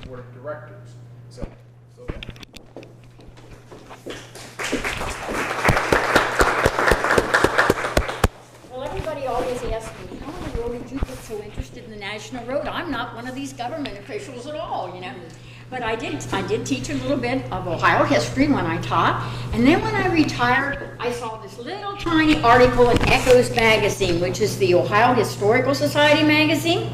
board of directors. So well, everybody always asks me, how in the world did you get so interested in the National Road? I'm not one of these government officials at all, you know. But I did teach a little bit of Ohio history when I taught, and then when I retired, I saw this little tiny article in Echoes magazine, which is the Ohio Historical Society magazine.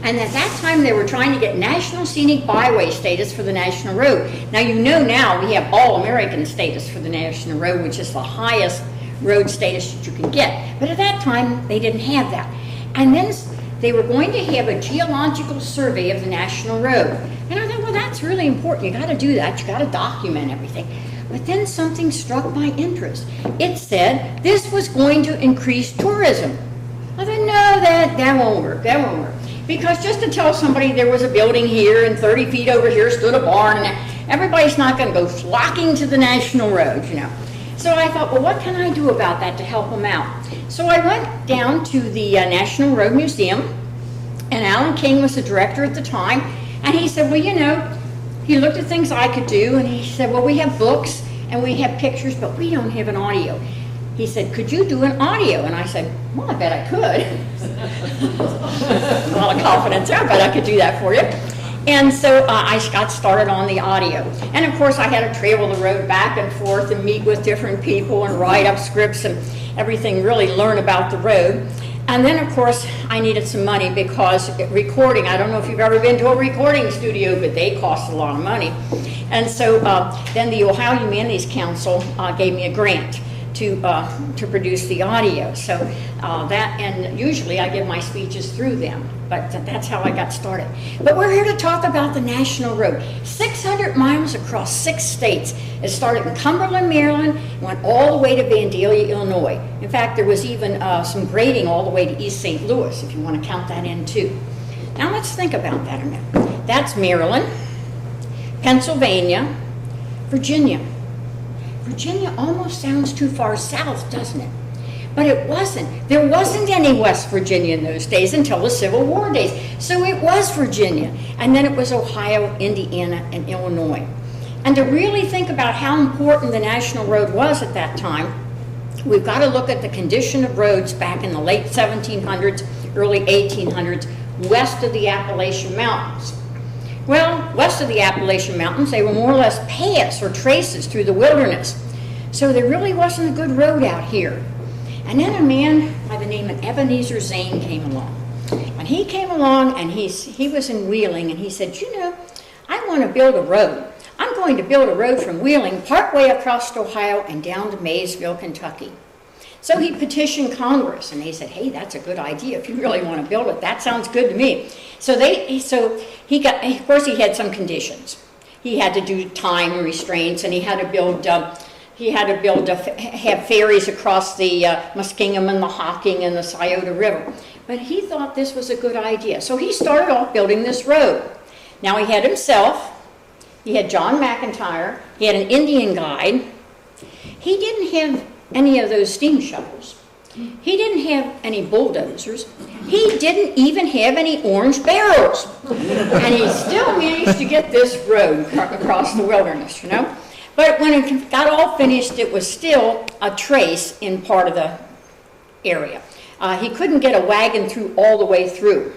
And at that time, they were trying to get National Scenic Byway status for the National Road. Now, you know now we have All-American status for the National Road, which is the highest road status that you can get. But at that time, they didn't have that. And then they were going to have a geological survey of the National Road. And I thought, well, that's really important. You got to do that. You got to document everything. But then something struck my interest. It said this was going to increase tourism. I thought, no, that won't work. That won't work. Because just to tell somebody there was a building here and 30 feet over here stood a barn, and everybody's not going to go flocking to the National Road, you know. So I thought, well, what can I do about that to help them out? So I went down to the National Road Museum, and Alan King was the director at the time, and he said, well, you know, he looked at things I could do, and he said, well, we have books and we have pictures, but we don't have an audio. He said, could you do an audio? And I said, well, I bet I could. A lot of confidence there, but I could do that for you. And so I got started on the audio. And of course, I had to travel the road back and forth and meet with different people and write up scripts and everything, really learn about the road. And then, of course, I needed some money because recording, I don't know if you've ever been to a recording studio, but they cost a lot of money. And so then the Ohio Humanities Council gave me a grant to produce the audio. So and usually I give my speeches through them, but that's how I got started. But we're here to talk about the National Road. 600 miles across 6 states. It started in Cumberland, Maryland, went all the way to Vandalia, Illinois. In fact, there was even some grading all the way to East St. Louis, if you want to count that in too. Now let's think about that a minute. That's Maryland, Pennsylvania, Virginia. Virginia almost sounds too far south, doesn't it? But it wasn't. There wasn't any West Virginia in those days until the Civil War days. So it was Virginia. And then it was Ohio, Indiana, and Illinois. And to really think about how important the National Road was at that time, we've got to look at the condition of roads back in the late 1700s, early 1800s, west of the Appalachian Mountains. Well, west of the Appalachian Mountains, they were more or less paths or traces through the wilderness. So there really wasn't a good road out here. And then a man by the name of Ebenezer Zane came along. And he came along and he was in Wheeling, and he said, you know, I want to build a road. I'm going to build a road from Wheeling partway across Ohio and down to Maysville, Kentucky. So he petitioned Congress, and they said, hey, that's a good idea. If you really want to build it, that sounds good to me. So he got, of course, he had some conditions. He had to do time restraints, and he had to build, have ferries across the Muskingum and the Hocking and the Scioto River. But he thought this was a good idea. So he started off building this road. Now he had himself, he had John McIntyre, he had an Indian guide. He didn't have any of those steam shovels. He didn't have any bulldozers. He didn't even have any orange barrels. And he still managed to get this road across the wilderness, you know. But when it got all finished, it was still a trace in part of the area. He couldn't get a wagon through all the way through.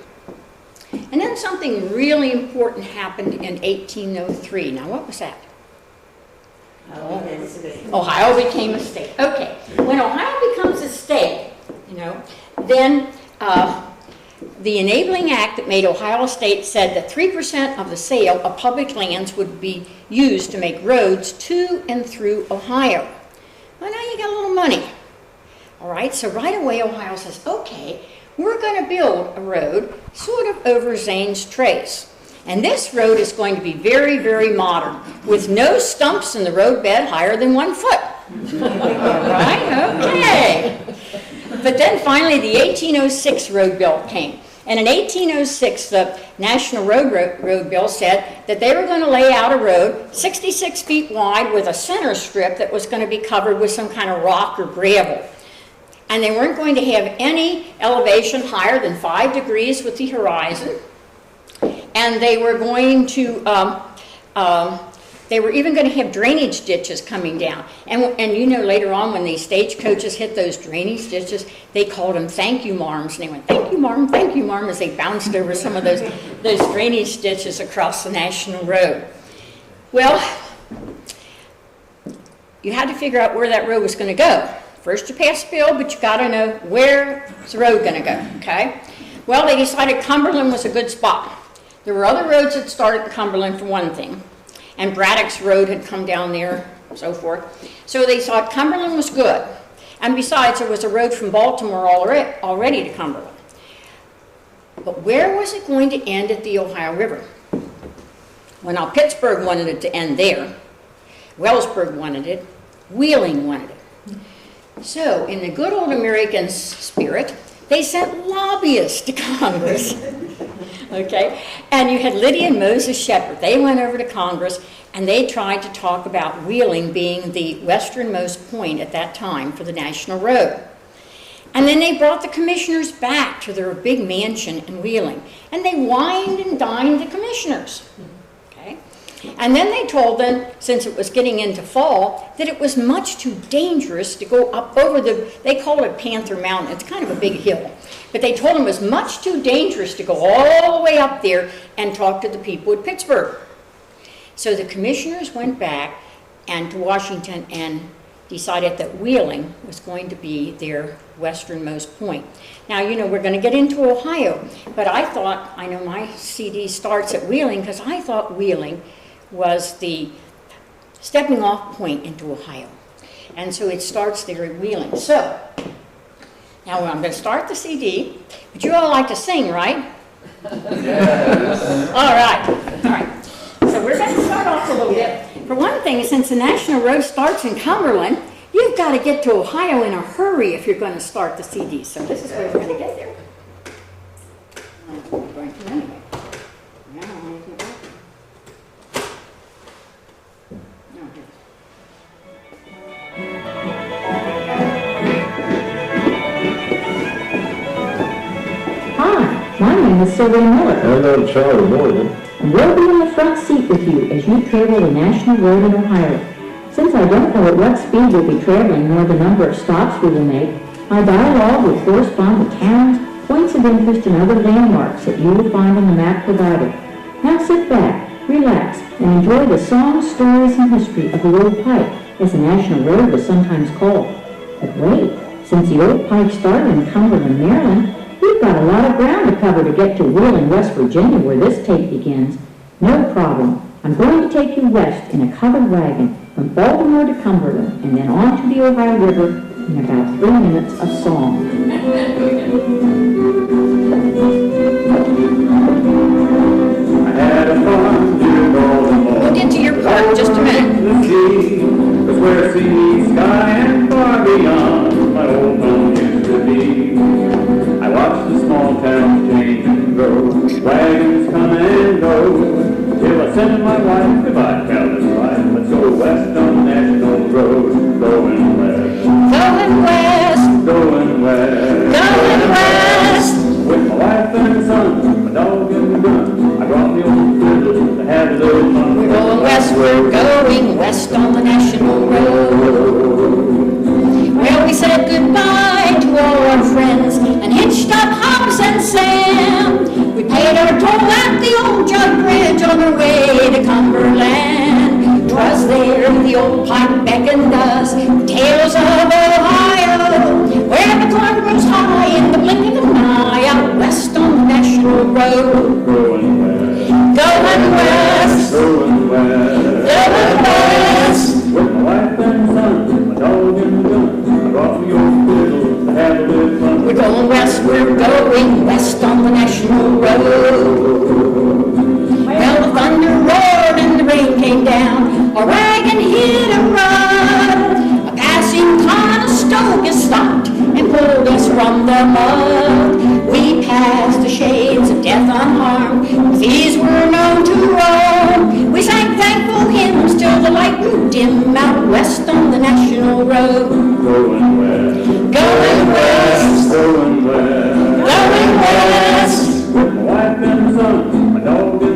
And then something really important happened in 1803. Now, what was that? Ohio became a state. Okay, when Ohio becomes a state, you know, then the Enabling Act that made Ohio a state said that 3% of the sale of public lands would be used to make roads to and through Ohio. Well, now you got a little money. All right, so right away Ohio says, okay, we're going to build a road sort of over Zane's Trace. And this road is going to be very, very modern, with no stumps in the roadbed higher than 1 foot. All right, okay. But then finally the 1806 road bill came. And in 1806, the National Road Bill said that they were going to lay out a road 66 feet wide with a center strip that was going to be covered with some kind of rock or gravel. And they weren't going to have any elevation higher than 5 degrees with the horizon. and they were going to, they were even going to have drainage ditches coming down. And you know, later on when these stagecoaches hit those drainage ditches, they called them thank you marms. And they went, thank you marm, as they bounced over some of those drainage ditches across the National Road. Well, you had to figure out where that road was going to go. First you pass a bill, but you got to know where's the road going to go, okay? Well, they decided Cumberland was a good spot. There were other roads that started in Cumberland for one thing, and Braddock's Road had come down there, so forth. So they thought Cumberland was good. And besides, there was a road from Baltimore already to Cumberland. But where was it going to end at the Ohio River? Well, now Pittsburgh wanted it to end there. Wellsburg wanted it. Wheeling wanted it. So, in the good old American spirit, they sent lobbyists to Congress. Okay? And you had Lydia and Moses Shepherd. They went over to Congress, and they tried to talk about Wheeling being the westernmost point at that time for the National Road. And then they brought the commissioners back to their big mansion in Wheeling, and they wined and dined the commissioners. Okay? And then they told them, since it was getting into fall, that it was much too dangerous to go up over they call it Panther Mountain. It's kind of a big hill. But they told them it was much too dangerous to go all the way up there and talk to the people at Pittsburgh. So the commissioners went back to Washington and decided that Wheeling was going to be their westernmost point. Now, you know, we're going to get into Ohio, but I know my CD starts at Wheeling because I thought Wheeling was the stepping off point into Ohio. And so it starts there at Wheeling. So, now I'm going to start the CD, but you all like to sing, right? Yes. All right. So we're going to start off a little bit. For one thing, since the National Road starts in Cumberland, you've got to get to Ohio in a hurry if you're going to start the CD. So this is where we're going to get there. My name is Sylvia Miller. Hello, Charlie Morgan. And we'll be in the front seat with you as you travel the National Road in Ohio. Since I don't know at what speed we'll be traveling nor the number of stops we will make, my dialogue will correspond to towns, points of interest, and other landmarks that you will find on the map provided. Now sit back, relax, and enjoy the songs, stories, and history of the Old Pike, as the National Road was sometimes called. But wait, since the Old Pike started in Cumberland, Maryland, we've got a lot of ground to cover to get to Wheeling, West Virginia, where this tape begins. No problem. I'm going to take you west in a covered wagon from Baltimore to Cumberland and then on to the Ohio River in about 3 minutes of song. I had a farm near Baltimore. We'll get to your part in just a minute. The sea was where sea, sky, and far beyond my old home used to be. I watched the small towns change and grow, wagons come and go, till I said to my wife, goodbye, Calvin's wife, let's go west on the National Road, going west. Going west. Going west. Going west. With my wife and son, my dog and the gun, I brought the old fiddle to have a little fun. We're going west, we're going west on the National Road. Well, we said goodbye to all our friends and hitched up Hobbs and Sam. We paid our toll at the old Jug Bridge on our way to Cumberland. 'Twas there the old Pike beckoned us, tales of Ohio, where the corn grows high in the blink of an eye, out west on the National Road. Going west. Going west. Going west. Going west. With my wife and son, my dog and the gun, I brought the old fiddle to have a little fun. We're going west, we're going west on the National Road. Well, the thunder roared and the rain came down, a wagon hit a rut. A passing Conestoga stopped and pulled us from the mud. We passed the shades of death unharmed, these were known to roam. We sang thankful hymns till the light grew dim, out west on the National Road. Going west. Going west. Going west. Going west. With my wife and son, my dog and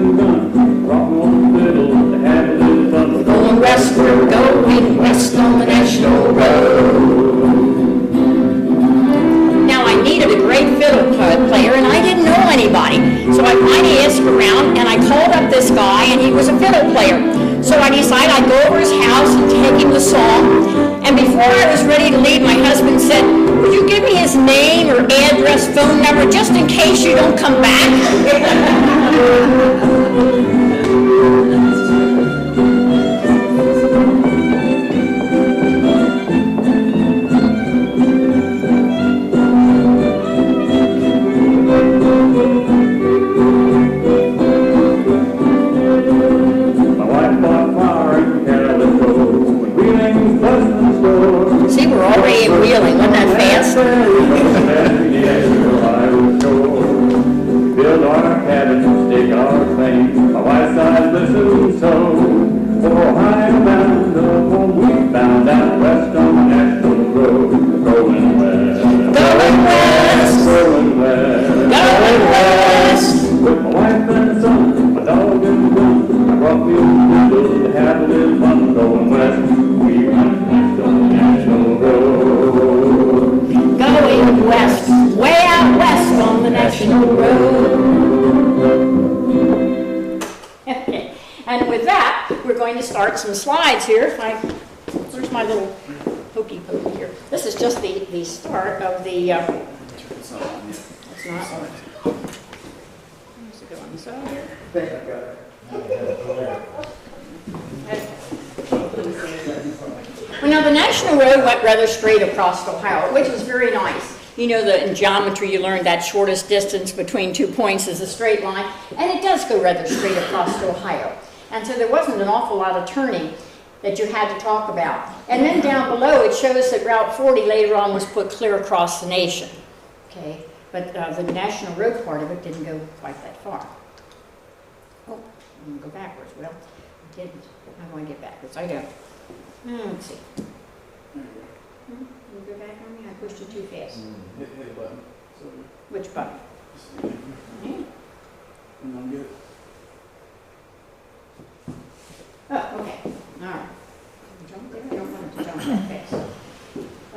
called up this guy, and he was a fiddle player. So I decided I'd go over his house and take him the song. And before I was ready to leave, my husband said, "Would you give me his name or address, phone number, just in case you don't come back?" See, we're already at Wheeling. Wasn't that fast? Build our cabin, stake our claim. My wife's eyes listen so. For Ohio bound, the home we found out west on the national road. Going west. Going west. Going west. Going west. With my wife and son, my dog and the gun. I brought me old windows to have a little fun. Going west. We went west on the national road. Going west. Way out west on the national road. Okay. And with that, we're going to start some slides here. Where's my little hokey pokey here? This is just the start of the. It's not on. It's not on. Does it go on the side here? I think I got it. Well, now the National Road went rather straight across Ohio, which was very nice. You know that in geometry you learned that shortest distance between 2 points is a straight line, and it does go rather straight across Ohio. And so there wasn't an awful lot of turning that you had to talk about. And then down below it shows that Route 40 later on was put clear across the nation. Okay, but the National Road part of it didn't go quite that far. Oh, I'm going to go backwards. Well, I didn't. I'm going to get backwards. I don't. Let's see. You go back on me? I pushed it too fast. Hit the button. Which button? And I'm good. Oh, okay. All right. Jump there. I don't want it to jump that fast.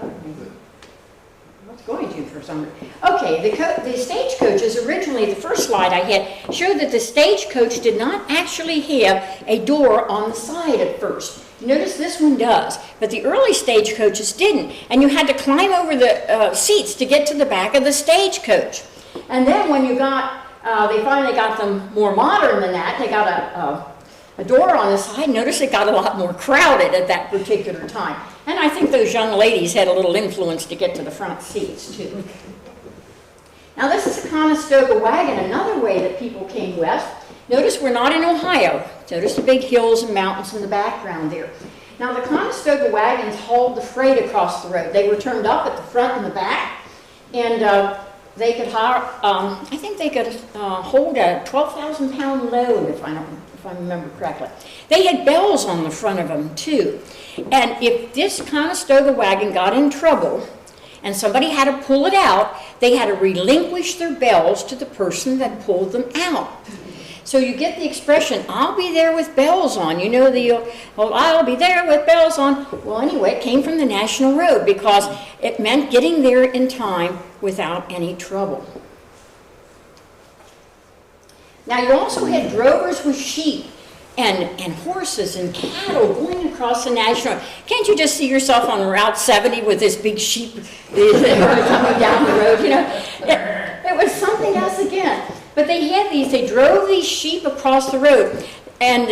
Oh, maybe. Well, it's going to for some reason. Okay, the stagecoaches, originally, the first slide I had, showed that the stagecoach did not actually have a door on the side at first. Notice this one does, but the early stagecoaches didn't, and you had to climb over the seats to get to the back of the stagecoach. And then when you got, they finally got them more modern than that, they got a door on the side. Notice it got a lot more crowded at that particular time. And I think those young ladies had a little influence to get to the front seats too. Now this is a Conestoga wagon, another way that people came west. Notice we're not in Ohio. Notice the big hills and mountains in the background there. Now the Conestoga wagons hauled the freight across the road. They were turned up at the front and the back, and they could I think they could hold a 12,000-pound load, if I remember correctly. They had bells on the front of them too. And if this Conestoga wagon got in trouble and somebody had to pull it out, they had to relinquish their bells to the person that pulled them out. So you get the expression, "I'll be there with bells on." You know "I'll be there with bells on." Well, anyway, it came from the National Road because it meant getting there in time without any trouble. Now you also had drovers with sheep and horses and cattle going across the National Road. Can't you just see yourself on Route 70 with this big sheep coming down the road? You know, it was something else again. But they drove these sheep across the road, and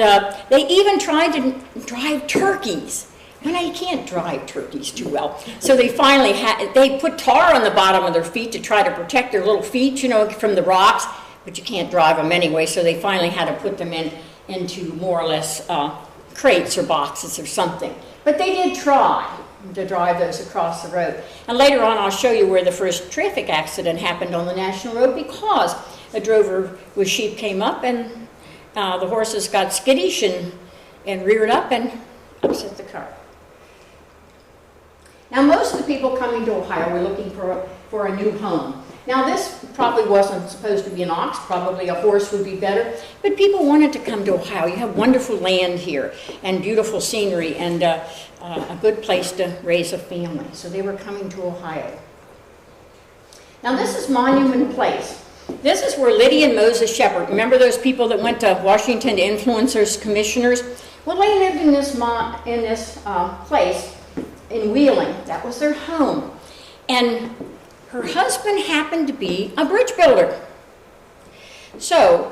they even tried to drive turkeys. Well, now you can't drive turkeys too well. So they finally they put tar on the bottom of their feet to try to protect their little feet, you know, from the rocks, but you can't drive them anyway, so they finally had to put them into more or less crates or boxes or something. But they did try to drive those across the road. And later on I'll show you where the first traffic accident happened on the National Road because a drover with sheep came up and the horses got skittish and reared up and upset the car. Now most of the people coming to Ohio were looking for a new home. Now this probably wasn't supposed to be an ox, probably a horse would be better, but people wanted to come to Ohio. You have wonderful land here and beautiful scenery and a good place to raise a family. So they were coming to Ohio. Now this is Monument Place. This is where Lydia and Moses Shepherd, remember those people that went to Washington to influence those commissioners? Well, they lived in this place in Wheeling. That was their home. And her husband happened to be a bridge builder. So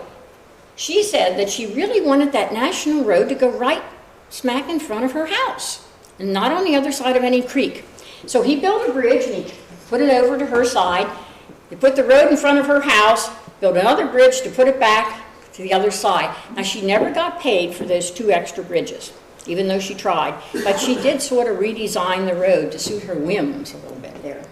she said that she really wanted that national road to go right smack in front of her house and not on the other side of any creek. So he built a bridge and he put it over to her side. They put the road in front of her house, built another bridge to put it back to the other side. Now, she never got paid for those 2 extra bridges, even though she tried. But she did sort of redesign the road to suit her whims a little bit there.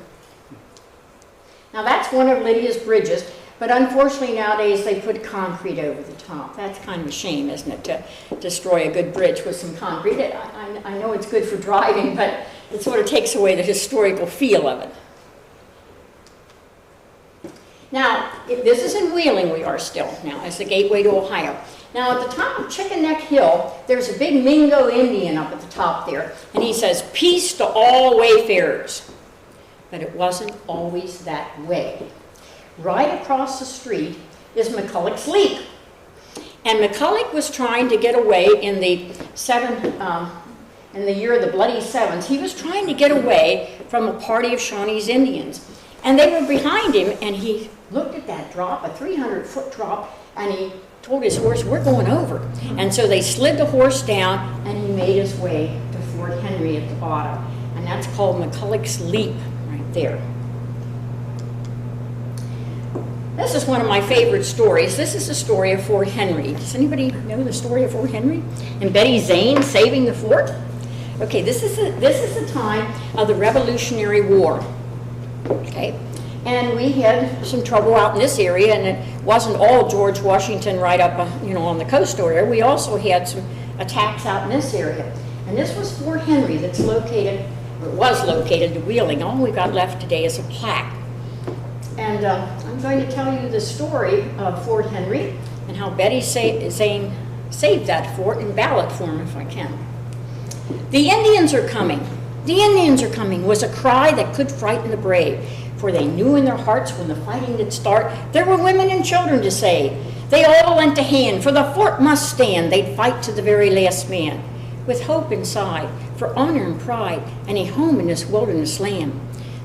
Now, that's one of Lydia's bridges, but unfortunately nowadays they put concrete over the top. That's kind of a shame, isn't it, to destroy a good bridge with some concrete. I know it's good for driving, but it sort of takes away the historical feel of it. Now, this is in Wheeling we are still now, as the gateway to Ohio. Now, at the top of Chicken Neck Hill, there's a big Mingo Indian up at the top there, and he says, "Peace to all wayfarers." But it wasn't always that way. Right across the street is McCulloch's Leap. And McCulloch was trying to get away in the year of the Bloody Sevens. He was trying to get away from a party of Shawnee's Indians. And they were behind him, and he looked at that drop, a 300-foot drop, and he told his horse, "We're going over." And so they slid the horse down, and he made his way to Fort Henry at the bottom. And that's called McCulloch's Leap right there. This is one of my favorite stories. This is the story of Fort Henry. Does anybody know the story of Fort Henry? And Betty Zane saving the fort? Okay, this is the time of the Revolutionary War. Okay, and we had some trouble out in this area, and it wasn't all George Washington right up, on the coastal area. We also had some attacks out in this area, and this was Fort Henry that's located, or was located to Wheeling. All we got left today is a plaque. And I'm going to tell you the story of Fort Henry and how Betty Zane saved that fort in ballad form, if I can. "The Indians are coming. The Indians are coming," was a cry that could frighten the brave, for they knew in their hearts when the fighting did start, there were women and children to save. They all lent a hand, for the fort must stand. They'd fight to the very last man, with hope inside, for honor and pride, and a home in this wilderness land.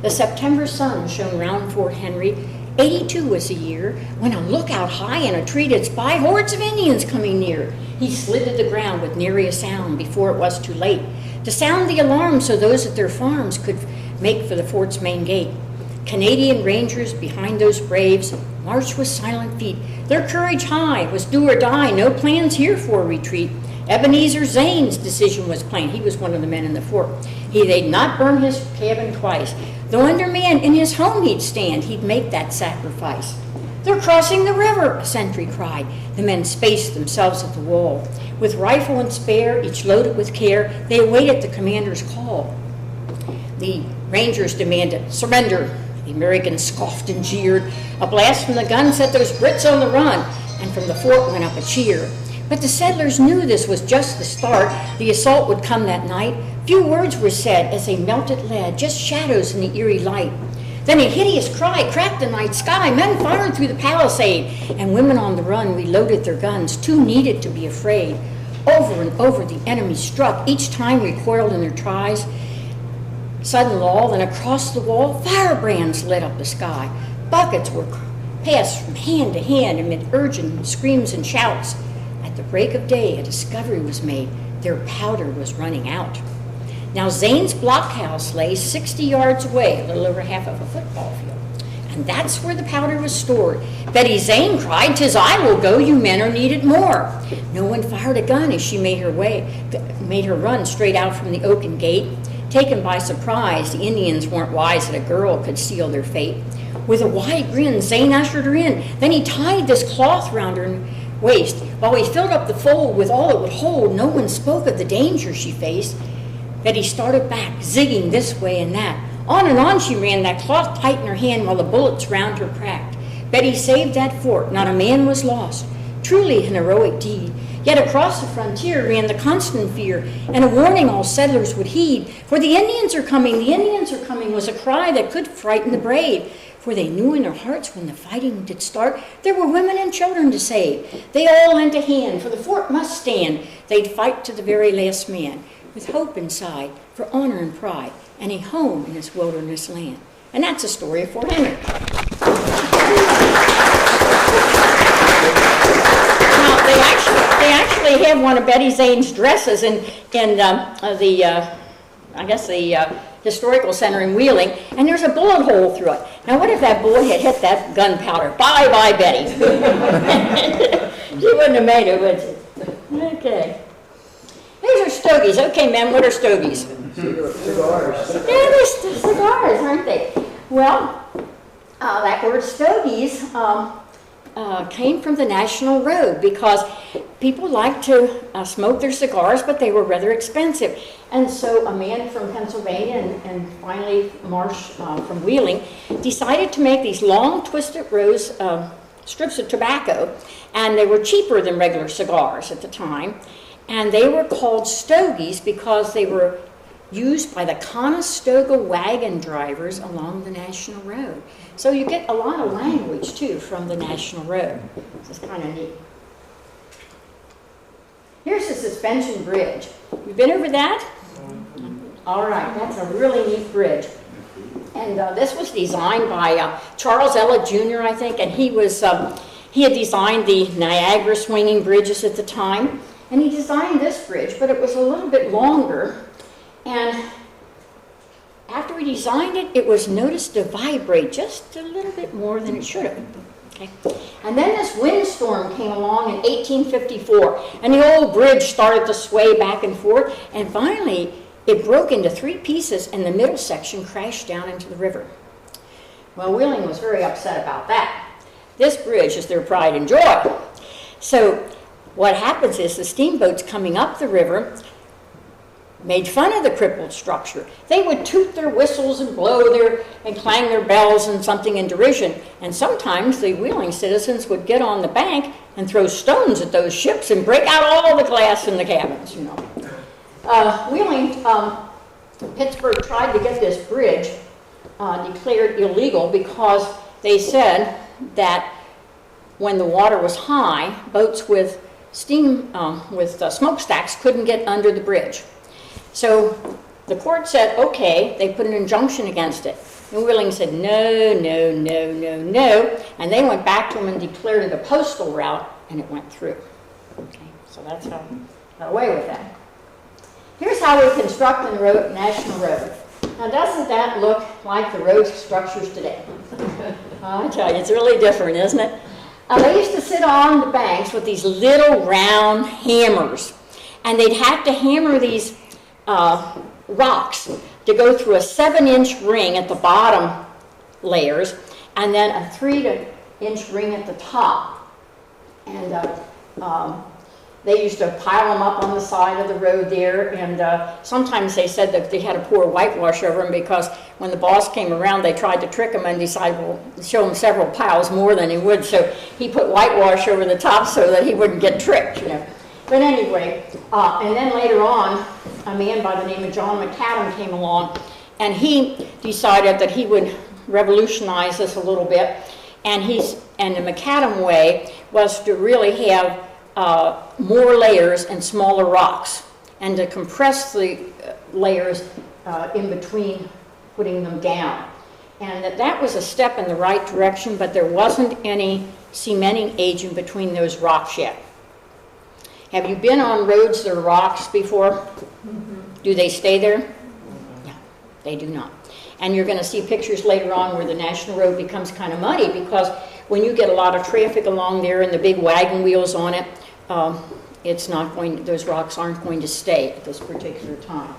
The September sun shone round Fort Henry. 82 was the year, when a lookout high in a tree did spy hordes of Indians coming near. He slid to the ground with nary a sound before it was too late to sound the alarm so those at their farms could make for the fort's main gate. Canadian Rangers behind those braves marched with silent feet. Their courage high was do or die, no plans here for a retreat. Ebenezer Zane's decision was plain. He was one of the men in the fort. They'd not burn his cabin twice. Though under man in his home he'd stand, he'd make that sacrifice. "They're crossing the river," a sentry cried. The men spaced themselves at the wall. With rifle and spare, each loaded with care, they awaited the commander's call. The Rangers demanded, "Surrender." The Americans scoffed and jeered. A blast from the gun set those Brits on the run, and from the fort went up a cheer. But the settlers knew this was just the start. The assault would come that night. Few words were said as they melted lead, just shadows in the eerie light. Then a hideous cry cracked the night sky. Men fired through the palisade, and women on the run reloaded their guns, too needed to be afraid. Over and over the enemy struck, each time recoiled in their tries. Sudden lull, then across the wall, firebrands lit up the sky. Buckets were passed from hand to hand amid urgent screams and shouts. At the break of day, a discovery was made. Their powder was running out. Now Zane's blockhouse lay 60 yards away, a little over half of a football field. And that's where the powder was stored. Betty Zane cried, "'Tis I will go, you men are needed more." No one fired a gun as she made her run straight out from the oaken gate. Taken by surprise, the Indians weren't wise that a girl could seal their fate. With a wide grin, Zane ushered her in. Then he tied this cloth round her waist. While he filled up the fold with all it would hold, no one spoke of the danger she faced. Betty started back, zigging this way and that. On and on she ran, that cloth tight in her hand while the bullets round her cracked. Betty saved that fort, not a man was lost. Truly an heroic deed. Yet across the frontier ran the constant fear, and a warning all settlers would heed. For the Indians are coming was a cry that could frighten the brave. For they knew in their hearts when the fighting did start, there were women and children to save. They all lent a hand, for the fort must stand. They'd fight to the very last man, with hope inside, for honor and pride, and a home in this wilderness land. And that's the story of Fort Henry. Now, they actually have one of Betty Zane's dresses in the Historical Center in Wheeling, and there's a bullet hole through it. Now, what if that bullet had hit that gunpowder? Bye-bye, Betty. She wouldn't have made it, would she? Okay. These are stogies. Okay, men, what are stogies? Cigars. Yeah, they're cigars, aren't they? Well, that word stogies came from the National Road because people liked to smoke their cigars, but they were rather expensive. And so a man from Pennsylvania and finally Marsh from Wheeling decided to make these long twisted rows strips of tobacco, and they were cheaper than regular cigars at the time. And they were called stogies because they were used by the Conestoga wagon drivers along the National Road. So you get a lot of language, too, from the National Road. This is kind of neat. Here's the suspension bridge. You've been over that? All right, that's a really neat bridge. And this was designed by Charles Ellett Jr., I think, and he had designed the Niagara swinging bridges at the time. And he designed this bridge, but it was a little bit longer. And after he designed it, it was noticed to vibrate just a little bit more than it should have. Okay. And then this windstorm came along in 1854, and the old bridge started to sway back and forth, and finally it broke into 3 pieces, and the middle section crashed down into the river. Well, Wheeling was very upset about that. This bridge is their pride and joy. So what happens is the steamboats coming up the river made fun of the crippled structure. They would toot their whistles and and clang their bells and something in derision. And sometimes the Wheeling citizens would get on the bank and throw stones at those ships and break out all the glass in the cabins, you know. Pittsburgh tried to get this bridge declared illegal because they said that when the water was high, boats with smokestacks couldn't get under the bridge. So the court said, okay, they put an injunction against it. And Wheeling said, no, no, no, no, no. And they went back to them and declared it a postal route, and it went through. Okay, so that's how got away with that. Here's how we construct the road, National Road. Now, doesn't that look like the road structures today? I tell you, it's really different, isn't it? They used to sit on the banks with these little round hammers, and they'd have to hammer these rocks to go through a 7-inch ring at the bottom layers, and then a 3-inch ring at the top. And they used to pile them up on the side of the road there, and sometimes they said that they had to pour whitewash over them because when the boss came around, they tried to trick him and decided, well, show him several piles more than he would, so he put whitewash over the top so that he wouldn't get tricked, you know. But anyway, and then later on, a man by the name of John McAdam came along, and he decided that he would revolutionize this a little bit, and the McAdam way was to really have more layers and smaller rocks, and to compress the layers in between putting them down. And that was a step in the right direction, but there wasn't any cementing agent between those rocks yet. Have you been on roads that are rocks before? Mm-hmm. Do they stay there? No, they do not. And you're going to see pictures later on where the National Road becomes kind of muddy because when you get a lot of traffic along there and the big wagon wheels on it, those rocks aren't going to stay at this particular time.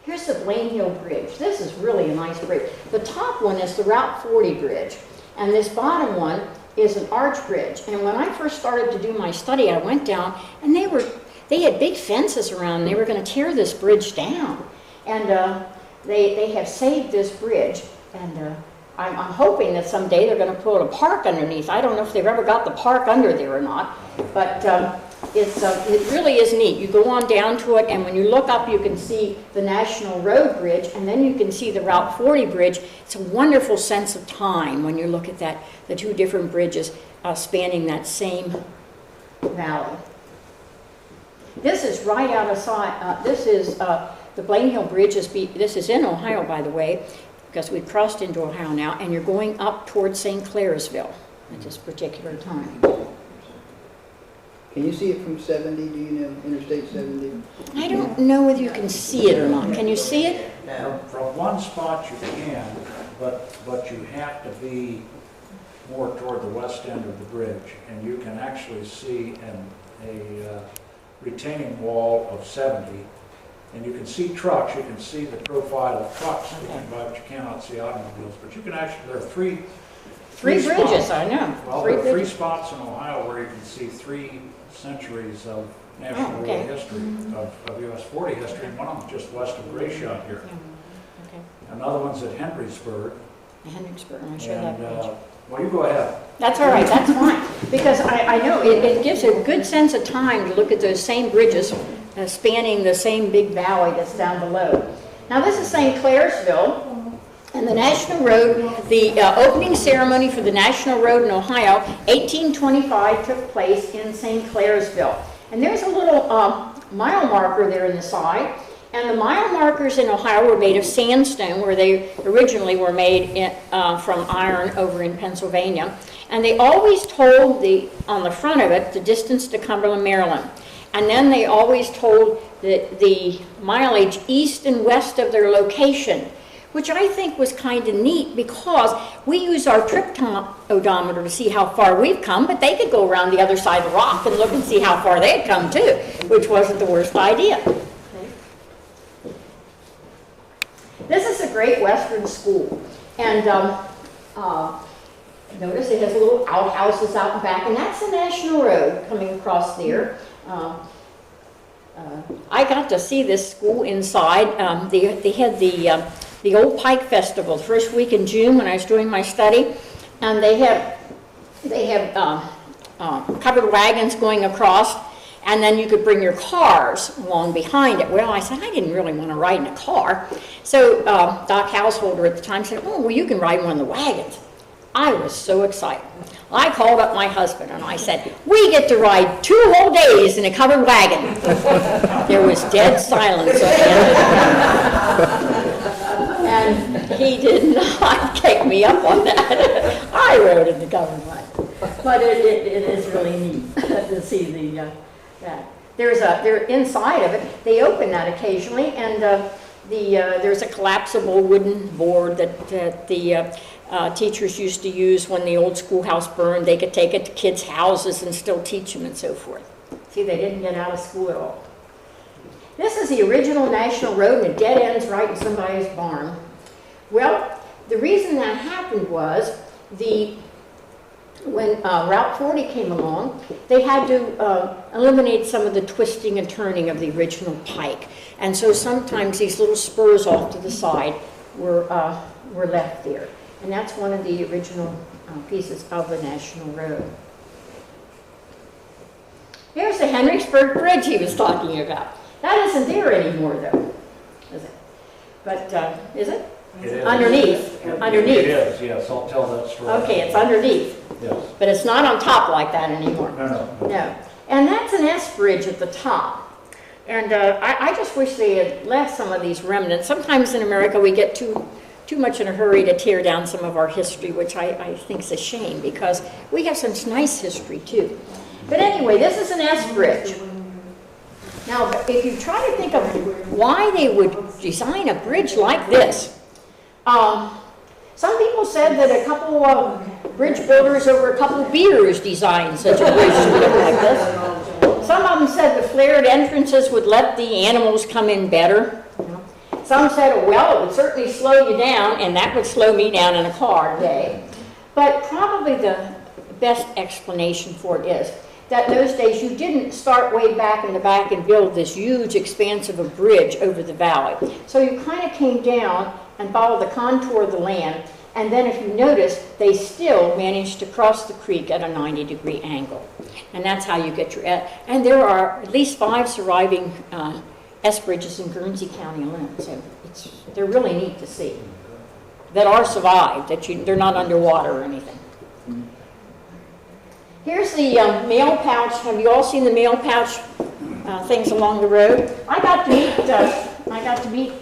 Here's the Blaine Hill Bridge. This is really a nice bridge. The top one is the Route 40 bridge, and this bottom one is an arch bridge. And when I first started to do my study, I went down, and they had big fences around, and they were going to tear this bridge down. And they have saved this bridge, and I'm hoping that someday they're going to put a park underneath. I don't know if they've ever got the park under there or not, but it really is neat. You go on down to it, and when you look up, you can see the National Road Bridge, and then you can see the Route 40 bridge. It's a wonderful sense of time when you look at that, the two different bridges spanning that same valley. This is right out of sight. This is the Blaine Hill Bridge. This is in Ohio, by the way, because we've crossed into Ohio now, and you're going up towards St. Clairsville at this particular time. Can you see it from 70? Do you know Interstate 70? I don't know whether you can see it or not. Can you see it? From one spot you can, but you have to be more toward the west end of the bridge, and you can actually see a retaining wall of 70, and you can see trucks. You can see the profile of trucks sticking by, but you cannot see automobiles. But you can actually, there are three bridges, spots. I know. Well, there are three spots in Ohio where you can see 3 centuries of national road history, of US 40 history, and one of them just west of Gratiot here. Okay. Another one's at Henrysburg. Henrysburg, I'm sure that bridge. Well, you go ahead. That's all right, that's fine. Because I know it gives a good sense of time to look at those same bridges spanning the same big valley that's down below. Now this is St. Clairsville, and the National Road, the opening ceremony for the National Road in Ohio, 1825, took place in St. Clairsville. And there's a little mile marker there in the side. And the mile markers in Ohio were made of sandstone, where they originally were made from iron over in Pennsylvania. And they always told on the front of it the distance to Cumberland, Maryland. And then they always told the mileage east and west of their location, which I think was kind of neat, because we use our trip odometer to see how far we've come, but they could go around the other side of the rock and look and see how far they had come too, which wasn't the worst idea. This is a Great Western School, and notice it has little outhouses out and back, and that's the National Road coming across there. I got to see this school inside. They had the Old Pike Festival the first week in June when I was doing my study, and they have covered wagons going across. And then you could bring your cars along behind it. Well, I said, I didn't really want to ride in a car. So Doc Householder at the time said, oh, well, you can ride one of the wagons. I was so excited. I called up my husband and I said, we get to ride 2 whole days in a covered wagon. There was dead silence at the end of it. And he did not take me up on that. I rode in the covered wagon. But it is really neat to see they're inside of it. They open that occasionally, and there's a collapsible wooden board that the teachers used to use when the old schoolhouse burned. They could take it to kids' houses and still teach them and so forth. See, they didn't get out of school at all. This is the original National Road, and it dead ends right in somebody's barn. Well, the reason that happened was when Route 40 came along, they had to eliminate some of the twisting and turning of the original pike. And so sometimes these little spurs off to the side were left there. And that's one of the original pieces of the National Road. Here's the Henrysburg Bridge he was talking about. That isn't there anymore, though, is it? But, is it? It is. Underneath. Underneath. It is, yes. I'll tell that story. Okay, it's underneath. Yes. But it's not on top like that anymore. No. And that's an S bridge at the top. And I just wish they had left some of these remnants. Sometimes in America we get too much in a hurry to tear down some of our history, which I think is a shame, because we have some nice history too. But anyway, this is an S bridge. Now, if you try to think of why they would design a bridge like this, some people said that a couple of bridge builders over a couple of beers designed such a bridge to look like this. Some of them said the flared entrances would let the animals come in better. Some said, well, it would certainly slow you down, and that would slow me down in a car today. But probably the best explanation for it is that in those days you didn't start way back in the back and build this huge expanse of a bridge over the valley. So you kind of came down and followed the contour of the land, And then if you notice, they still manage to cross the creek at a 90-degree angle. And that's how you get your, and there are at least 5 surviving S bridges in Guernsey County alone. So they're really neat to see. That are survived, they're not underwater or anything. Here's the mail pouch. Have you all seen the mail pouch things along the road? I got to meet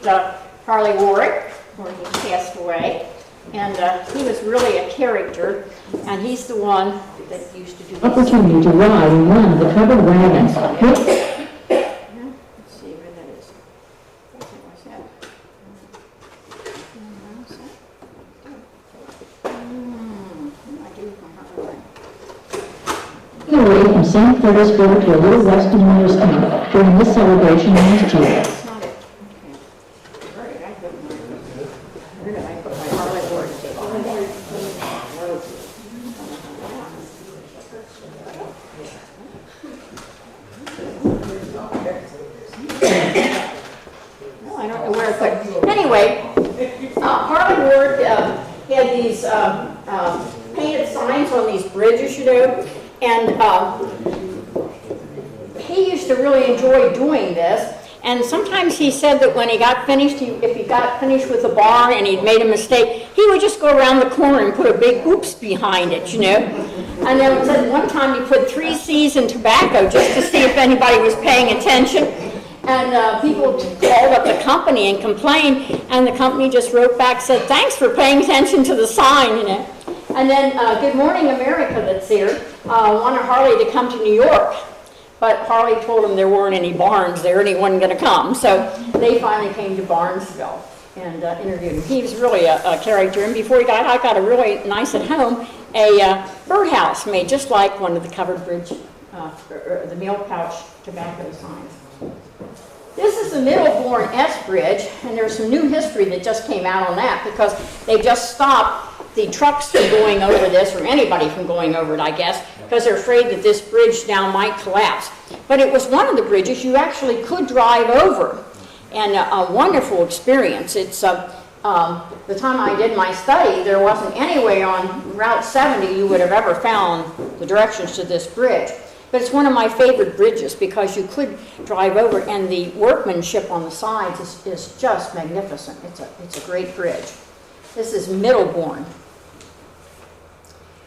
Harley Warwick, where he passed away. And he was really a character, and he's the one that used to do this. Opportunity to ride in one of the covered wagons. Let's see where that is. What's that? Hillary from St. Petersburg to a little western Morristown during this celebration last year. That's not it. Okay. Where did I put my Harley Warwick table? I don't know where, but anyway, Harley Warwick had these painted signs on these bridges, you know, and he used to really enjoy doing this. And sometimes he said that when he got finished, if he got finished with the barn and he'd made a mistake, he would just go around the corner and put a big oops behind it, you know. And then it said one time he put 3 C's in tobacco just to see if anybody was paying attention. And people called up the company and complained, and the company just wrote back, said, thanks for paying attention to the sign, you know. And then Good Morning America that's here wanted Harley to come to New York. But Harley told him there weren't any barns there and he wasn't going to come. So they finally came to Barnesville and interviewed him. He was really a character. And before he died, I got a really nice at home, a birdhouse made just like one of the covered bridge, the mail pouch tobacco signs. This is the Middlebourne S Bridge, and there's some new history that just came out on that because they just stopped the trucks from going over this, or anybody from going over it, I guess, because they're afraid that this bridge now might collapse. But it was one of the bridges you actually could drive over, and a wonderful experience. It's the time I did my study, there wasn't any way on Route 70 you would have ever found the directions to this bridge. But it's one of my favorite bridges because you could drive over, and the workmanship on the sides is just magnificent. It's a great bridge. This is Middlebourne.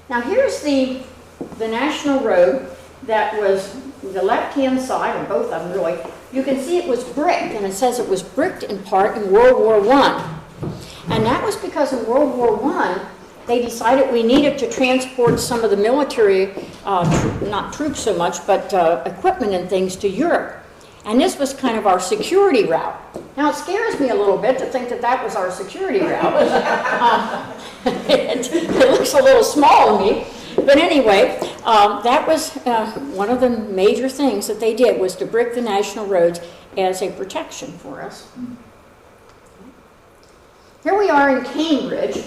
Now here's the National Road that was the left-hand side, or both of them really. You can see it was bricked, and it says it was bricked in part in World War I. And that was because in World War I, they decided we needed to transport some of the military, not troops so much, but equipment and things to Europe. And this was kind of our security route. Now it scares me a little bit to think that that was our security route. It looks a little small to me. But anyway, that was one of the major things that they did, was to brick the national roads as a protection for us. Here we are in Cambridge,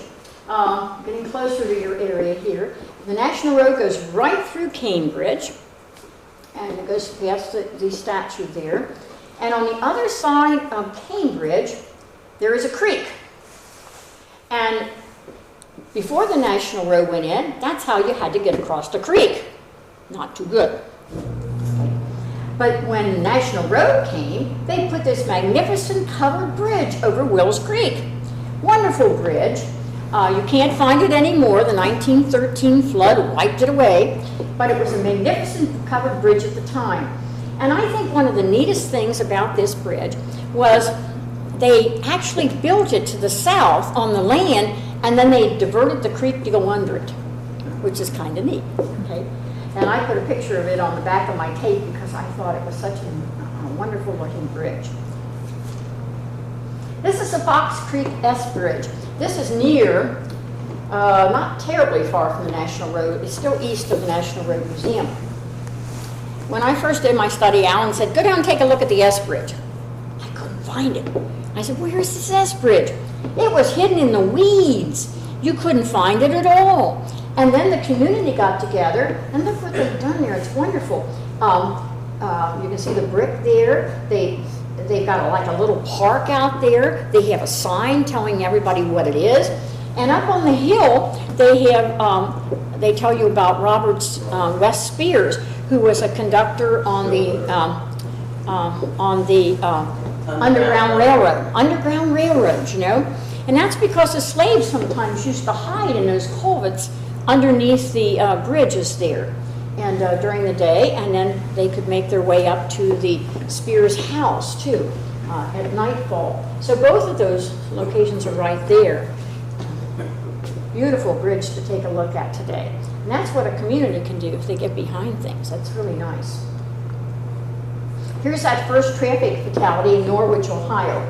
getting closer to your area here. The National Road goes right through Cambridge, and it goes past the statue there. And on the other side of Cambridge, there is a creek. And before the National Road went in, that's how you had to get across the creek. Not too good. But when the National Road came, they put this magnificent covered bridge over Wills Creek. Wonderful bridge. You can't find it anymore. The 1913 flood wiped it away. But it was a magnificent covered bridge at the time. And I think one of the neatest things about this bridge was they actually built it to the south on the land, and then they diverted the creek to go under it, which is kind of neat. Okay? And I put a picture of it on the back of my tape because I thought it was such a wonderful looking bridge. This is the Fox Creek S Bridge. This is near, not terribly far from the National Road. It's still east of the National Road Museum. When I first did my study, Alan said, go down and take a look at the S Bridge. I couldn't find it. I said, where is this S Bridge? It was hidden in the weeds. You couldn't find it at all. And then the community got together, and look what they've done there. It's wonderful. You can see the brick there. They've got like a little park out there. They have a sign telling everybody what it is. And up on the hill, they have, they tell you about Robert's West Spears, who was a conductor on the Underground Railroad, you know. And that's because the slaves sometimes used to hide in those culverts underneath the bridges there, and during the day, and then they could make their way up to the Spears house too at nightfall. So both of those locations are right there. Beautiful bridge to take a look at today. And that's what a community can do if they get behind things. That's really nice. Here's that first traffic fatality in Norwich, Ohio.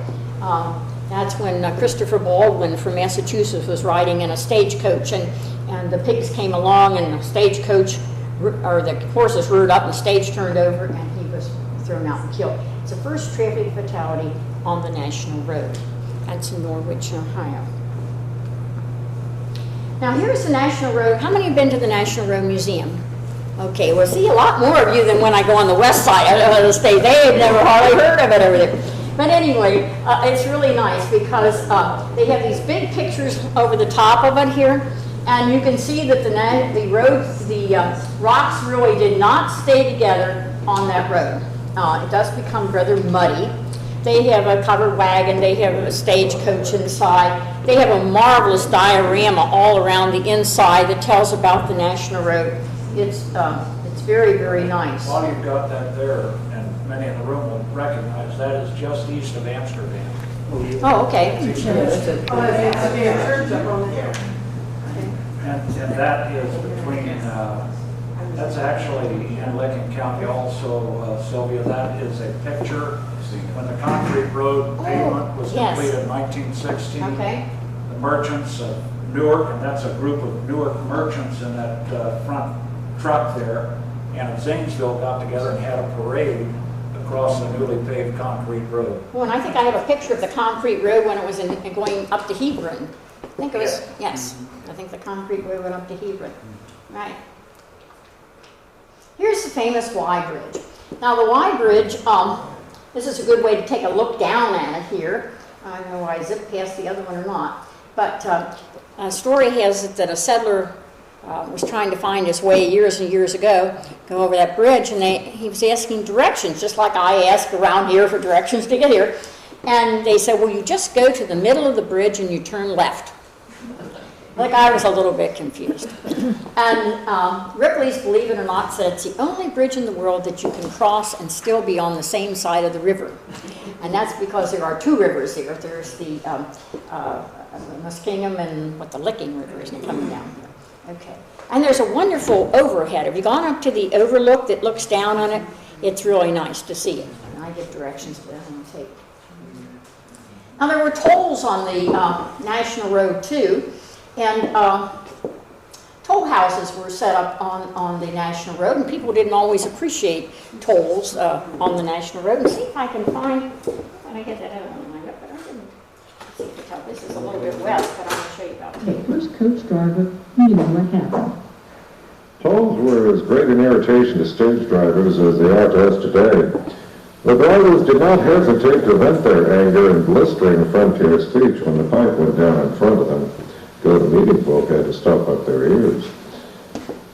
That's when Christopher Baldwin from Massachusetts was riding in a stagecoach, and the pigs came along, and the stagecoach, or the horses reared up, and the stage turned over, and he was thrown out and killed. It's the first traffic fatality on the National Road. That's in Norwich, Ohio. Now here's the National Road. How many have been to the National Road Museum? Okay, well, see, a lot more of you than when I go on the west side of the state. They have never hardly heard of it over there. But anyway, it's really nice because they have these big pictures over the top of it here, and you can see that the rocks really did not stay together on that road. It does become rather muddy. They have a covered wagon, they have a stagecoach inside. They have a marvelous diorama all around the inside that tells about the National Road. It's very, very nice. While you've got that there, and many in the room will recognize, that is just east of Amsterdam. Oh, okay. And that is between, that's actually in Lincoln County also, Sylvia. That is a picture when the concrete road pavement was completed in 1916. Okay. The merchants of Newark, and that's a group of Newark merchants in that front truck there, and Zanesville got together and had a parade across the newly paved concrete road. Well, and I think I have a picture of the concrete road when it was going up to Hebron. I think it was, yes, I think the concrete road went up to Hebron. Right. Here's the famous Y Bridge. Now the Y Bridge, this is a good way to take a look down at it here. I don't know why I zipped past the other one or not, but a story has it that a settler was trying to find his way years and years ago, go over that bridge, and he was asking directions, just like I ask around here for directions to get here. And they said, well, you just go to the middle of the bridge and you turn left. The guy was a little bit confused. And Ripley's, believe it or not, said it's the only bridge in the world that you can cross and still be on the same side of the river. And that's because there are two rivers here. There's the Muskingum and the Licking River isn't coming down here. Okay. And there's a wonderful overhead. Have you gone up to the overlook that looks down on it? It's really nice to see it. And I give directions to that on the tape. Now there were tolls on the National Road too. And toll houses were set up on the National Road, and people didn't always appreciate tolls on the National Road. And see if I can find, when I get that other one lined up, but I didn't. See if you can tell, this is a little bit west, but I'm going to show you about The it. first coach driver knew what happened. Tolls were as great an irritation to stage drivers as they are to us today. The drivers did not hesitate to vent their anger in blistering frontier speech when the pipe went down in front of them. The meeting folk had to stop up their ears.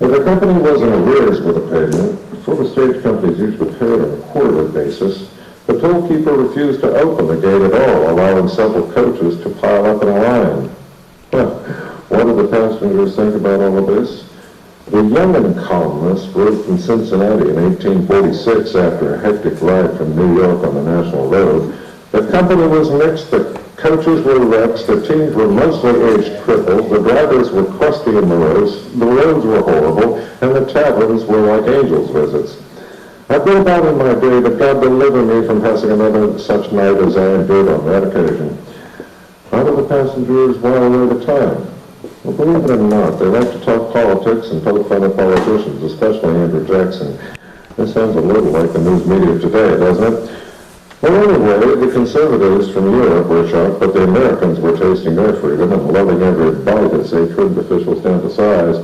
If the company was in arrears with a payment, before the stage companies usually paid on a quarterly basis, the toll keeper refused to open the gate at all, allowing several coaches to pile up in a line. Well, what did the passengers think about all of this? The Youngin columnist wrote from Cincinnati in 1846 after a hectic ride from New York on the National Road. The company was mixed, the coaches were wrecks, the teams were mostly aged cripples, the drivers were crusty and morose, the roads were horrible, and the taverns were like angels' visits. I've been about in my day, but God deliver me from passing another such night as I endured on that occasion. How do the passengers while away the time? Well, believe it or not, they like to talk politics and poke fun at politicians, especially Andrew Jackson. This sounds a little like the news media today, doesn't it? Well, anyway, the conservatives from Europe were shocked, but the Americans were tasting their freedom and loving every bite as they trimmed officials down to size.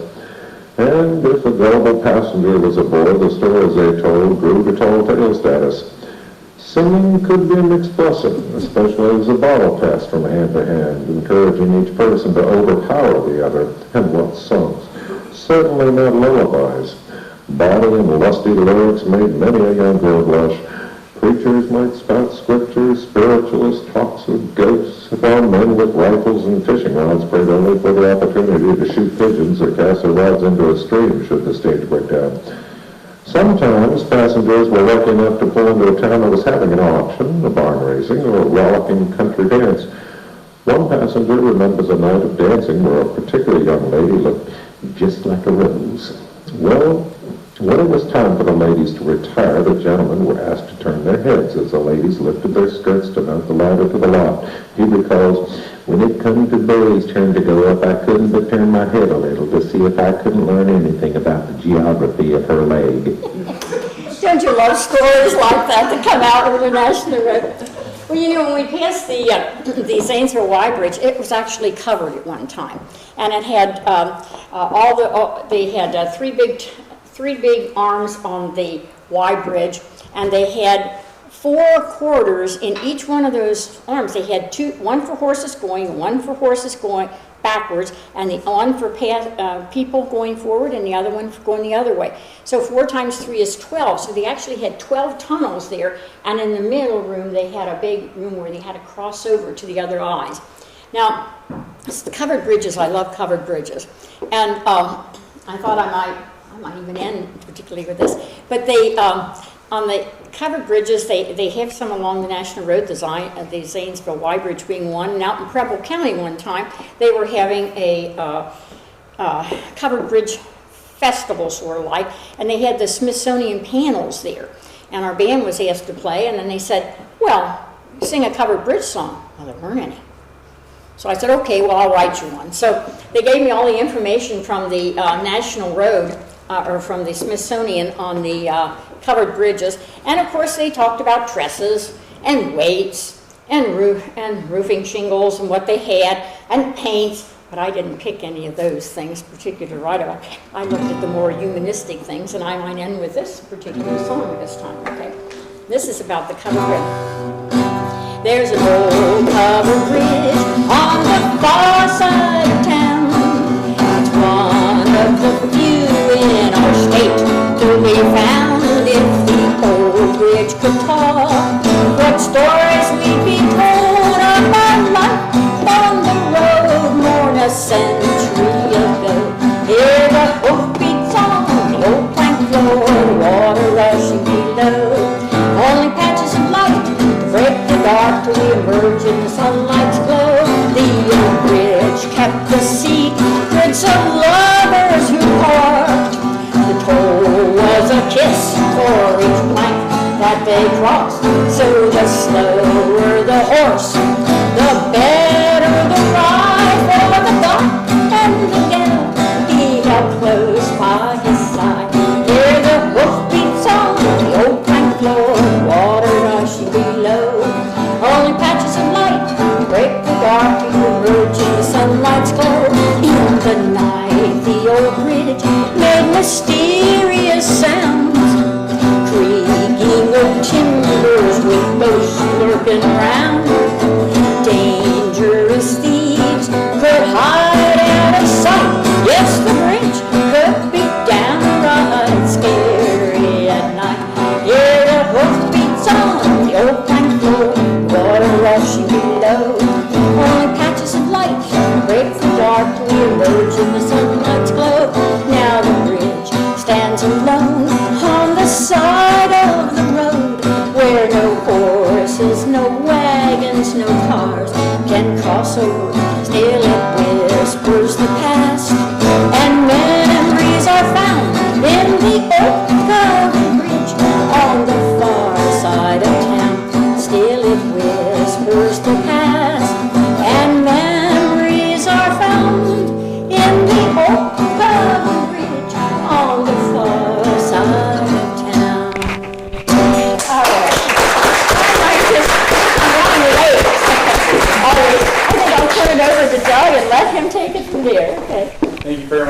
And if a gullible passenger was aboard, the stories they told grew to tall tale status. Singing could be an expressive, especially as a bottle passed from hand to hand, encouraging each person to overpower the other, and what songs. Certainly not lullabies. Bawdy and lusty lyrics made many a young girl blush. Preachers might spout scriptures, spiritualists talks of ghosts, while men with rifles and fishing rods prayed only for the opportunity to shoot pigeons or cast their rods into a stream should the stage break down. Sometimes passengers were lucky enough to pull into a town that was having an auction, a barn raising, or a rollicking country dance. One passenger remembers a night of dancing where a particular young lady looked just like a rose. Well, when it was time for the ladies to retire, the gentlemen were asked to turn their heads as the ladies lifted their skirts to mount the ladder to the loft. He recalls, when it come to Billy's turn to go up, I couldn't but turn my head a little to see if I couldn't learn anything about the geography of her leg. Don't you love stories like that that come out over the National Road? Well, you know, when we passed the Zanesville Y Bridge, it was actually covered at one time, and it had they had three big arms on the Y Bridge, and they had 4 corridors in each one of those arms. They had one for horses going, one for horses going backwards, and the one for people going forward, and the other one for going the other way. So 4 times 3 is 12. So they actually had 12 tunnels there, and in the middle room they had a big room where they had to cross over to the other eyes. Now, it's the covered bridges. I love covered bridges, and I thought I might even end particularly with this, but they on the covered bridges, they have some along the National Road, the Zanesville Y Bridge being one, and out in Preble County one time, they were having a covered bridge festival, sort of like, and they had the Smithsonian panels there, and our band was asked to play, and then they said, well, sing a covered bridge song. Well, there weren't any. So I said, okay, well, I'll write you one. So they gave me all the information from the National Road, or from the Smithsonian on the covered bridges, and of course they talked about trusses and weights and roofing shingles and what they had and paints, but I didn't pick any of those things particularly right about. I looked at the more humanistic things, and I might end with this particular song this time. Okay, this is about the covered bridge. There's an old covered bridge on the far side of town. It's one of the few in our state to be found. If the old bridge could talk, what stories we'd be told about life on the road more than a century ago. Hear the hoofbeats on the old plank floor, the water rushing below. Only patches of light to break the dark till we emerge in the sunlight's glow. The old bridge kept the secrets of lovers who part. The toll was a kiss for each plank that they crossed. So the slower the horse, the better the ride for the dock and the gal he held close by his side. Hear the hoofbeats on the old plank floor, water rushing below. Only patches of light break the dark and emerge in the sunlight's glow. In the night, the old bridge made mysterious sounds, creaking of timbers with ghosts lurking round. Dangerous thieves could hide out of sight. Yes, the bridge could be downright scary at night. Hear the hoofbeats on the old plank floor, water rushing below. Only patches of light break the dark till we emerge in the sunlight's glow. Now the bridge stands alone on the side of the road, where no horses, no wagons, no cars can cross over. Still it whispers the past, and memories are found in the old covered bridge on the far side of town. Still it whispers the past, and memories are found in the old covered bridge on the far side of town. All right. I'm running late. I think I'll turn it over to Doug and let him take it from there. Okay. Thank you very